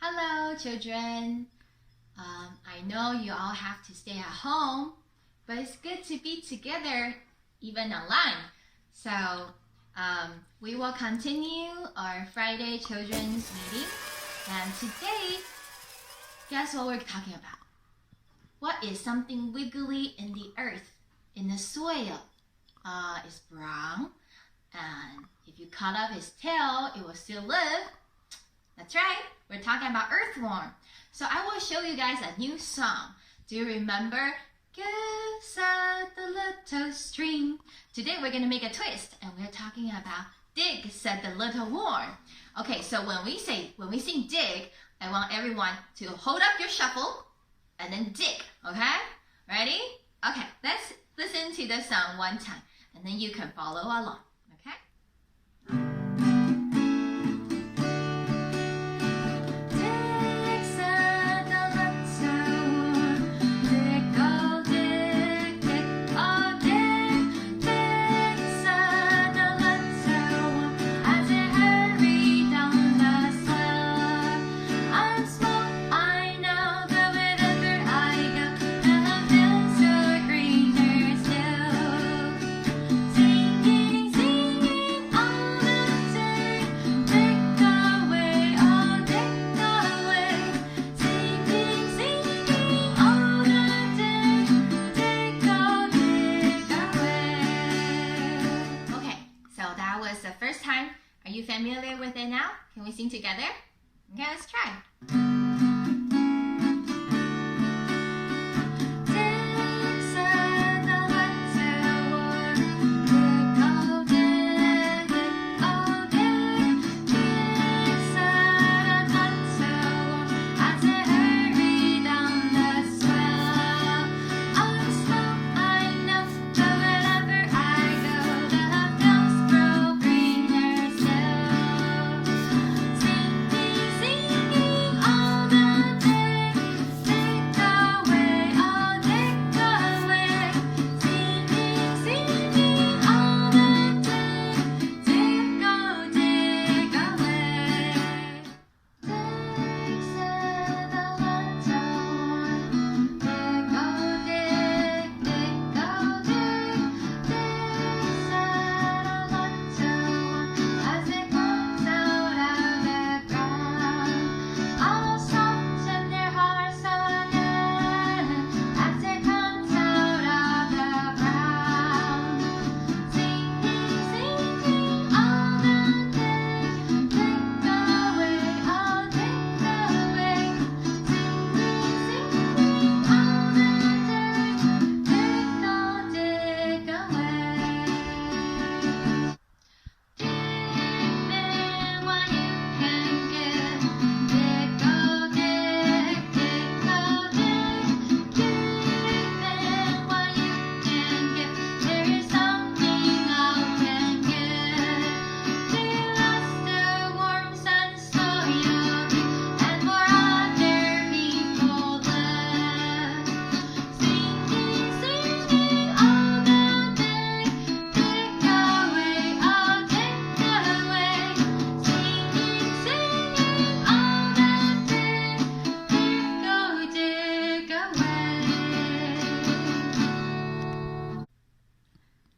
Hello, children. I know you all have to stay at home, but it's good to be together, even online. So we will continue our Friday children's meeting. And today, guess what we're talking about? What is something wiggly in the earth, in the soil? It's brown, and if you cut off its tail, it will still live. That's right, we're talking about Earthworm. So I will show you guys a new song. Do you remember? Give said the little stream. Today we're going to make a twist, and we're talking about dig, said the little worm. Okay, so when we sing dig, I want everyone to hold up your shovel and then dig, okay? Ready? Okay, let's listen to the song one time, and then you can follow along, okay? The first time. Are you familiar with it now? Can we sing together? Okay, let's try.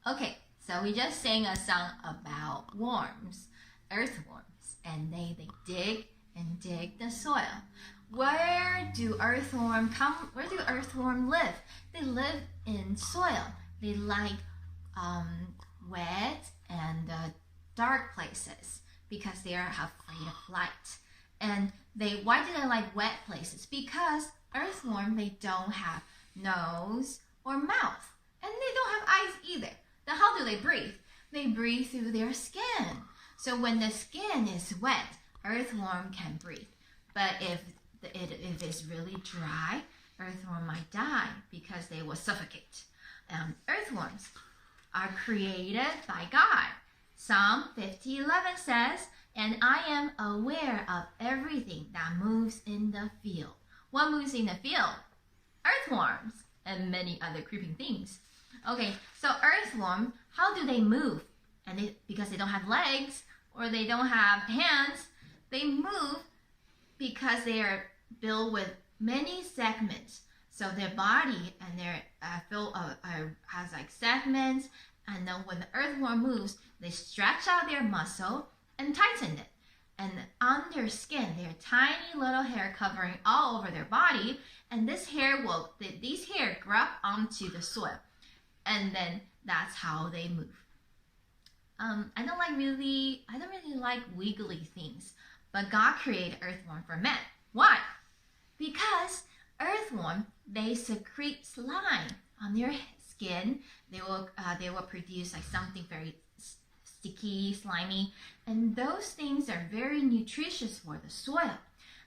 Okay, so we just sang a song about worms, earthworms, and they dig and dig the soil. Where do earthworm come? Where do earthworm live? They live in soil. They like wet and dark places because they are afraid of light. And why do they like wet places? Because earthworm, they don't have nose or mouth, and they don't have eyes either. Now, how do they breathe? They breathe through their skin. So when the skin is wet, earthworm can breathe. But if it's really dry, earthworm might die because they will suffocate. Earthworms are created by God. Psalm 50:11 says, "And I am aware of everything that moves in the field." What moves in the field? Earthworms and many other creeping things. Okay, so earthworm, how do they move? And because they don't have legs or they don't have hands, they move because they are built with many segments. So their body and their has like segments, and then when the earthworm moves, they stretch out their muscle and tighten it. And on their skin, there are tiny little hair covering all over their body, and these hair grab onto the soil, and then that's how they move. I don't really like wiggly things, but God created earthworm for men. Why? Because earthworm, they secrete slime on their skin. They will produce like something very sticky, slimy, and those things are very nutritious for the soil.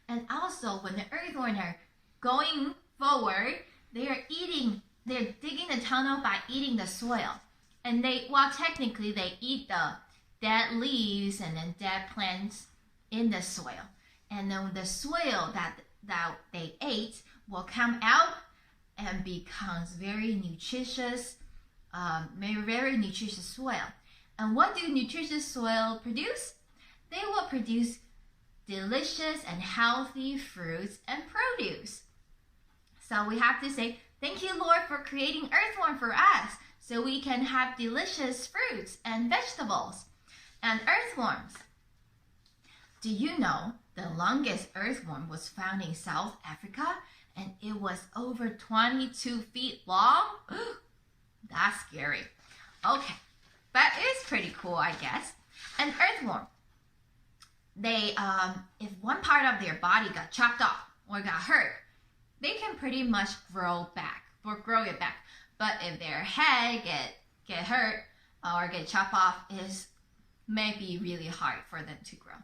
And also, when the earthworm are going forward, they're digging the tunnel by eating the soil. And technically they eat the dead leaves and then dead plants in the soil. And then the soil that they ate will come out and becomes very nutritious soil. And what do nutritious soil produce? They will produce delicious and healthy fruits and produce. So we have to say, thank you, Lord, for creating earthworm for us, so we can have delicious fruits and vegetables. And earthworms. Do you know the longest earthworm was found in South Africa, and it was over 22 feet long? That's scary. Okay, but it's pretty cool, I guess. An earthworm, they if one part of their body got chopped off or got hurt, they can pretty much grow it back. But if their head get hurt or get chopped off, it may be really hard for them to grow.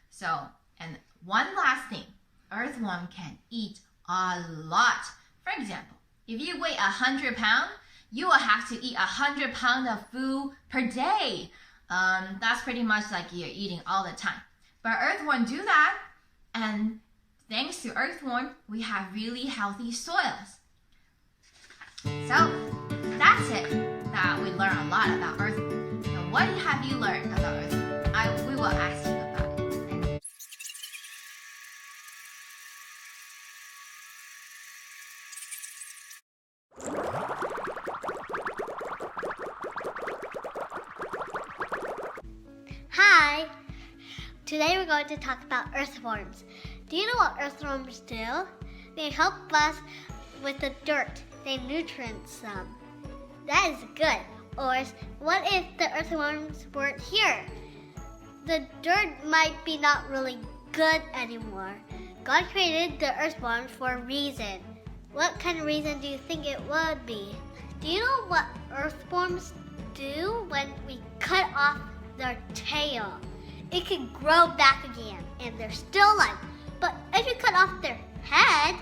So, and one last thing, earthworm can eat a lot. For example, if you weigh 100 pounds, you will have to eat 100 pounds of food per day. That's pretty much like you're eating all the time. But earthworm do that, and thanks to earthworm, we have really healthy soils. So that's it. That we learned a lot about earthworm. So what have you learned about earthworm? We will ask you about it. Hi! Today we're going to talk about earthworms. Do you know what earthworms do? They help us with the dirt. They nutrient some. That is good. Or what if the earthworms weren't here? The dirt might be not really good anymore. God created the earthworms for a reason. What kind of reason do you think it would be? Do you know what earthworms do when we cut off their tail? It can grow back again and they're still alive. But if you cut off their head,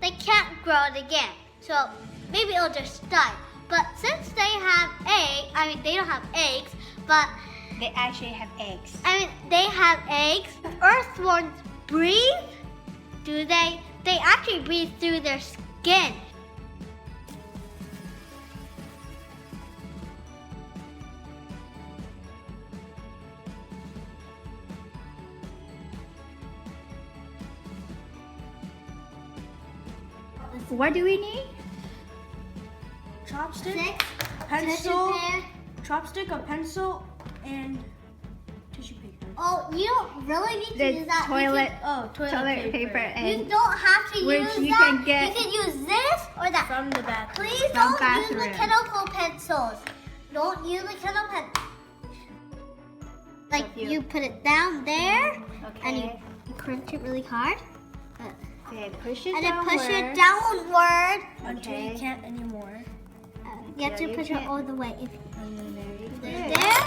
they can't grow it again. So maybe it'll just die. But since they have eggs, they don't have eggs, but They actually have eggs. They have eggs. Earthworms breathe? Do they? They actually breathe through their skin. What do we need? Chopstick, pencil, chopstick, a pencil, and tissue paper. Oh, you don't really need to use that. Toilet Paper. and You don't have to which use you that. can get You can use this or that. From the bathroom. Please from don't bathroom. use the chemical pencils. Don't use the chemical pen. Like you put it down there, and you crunch it really hard. Okay, push it And then downwards. push it downward. Until you can't anymore. You have to push it all the way. If And then there you there. go.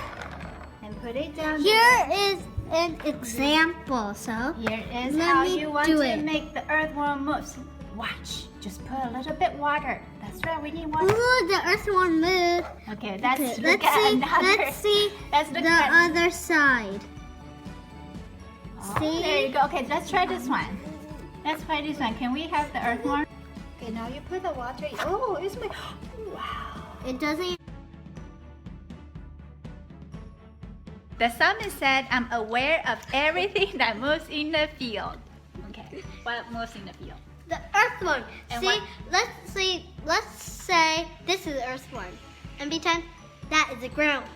And put it down. Here is an example. So Here is Let how me you want do to it. make the earthworm move. So watch. Just put a little bit water. That's right. We need water. ooh, the earthworm moved. Okay, let's Okay, look at another. let's see Let's look the at other side. Oh, see? there you go. Okay, let's try this one. Let's try this one. Can we have the earthworm? Okay, now you put the water. Oh, it's my. Wow. It doesn't. The psalmist said, I'm aware of everything that moves in the field. Okay. What moves in the field? The earthworm. And See, what- let's say this is the earthworm, and pretend that is the ground.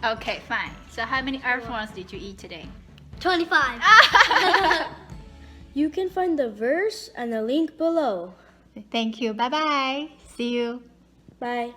Okay, fine. So how many earthworms did you eat today? 25. You can find the verse and the link below. Thank you. Bye bye. See you. Bye.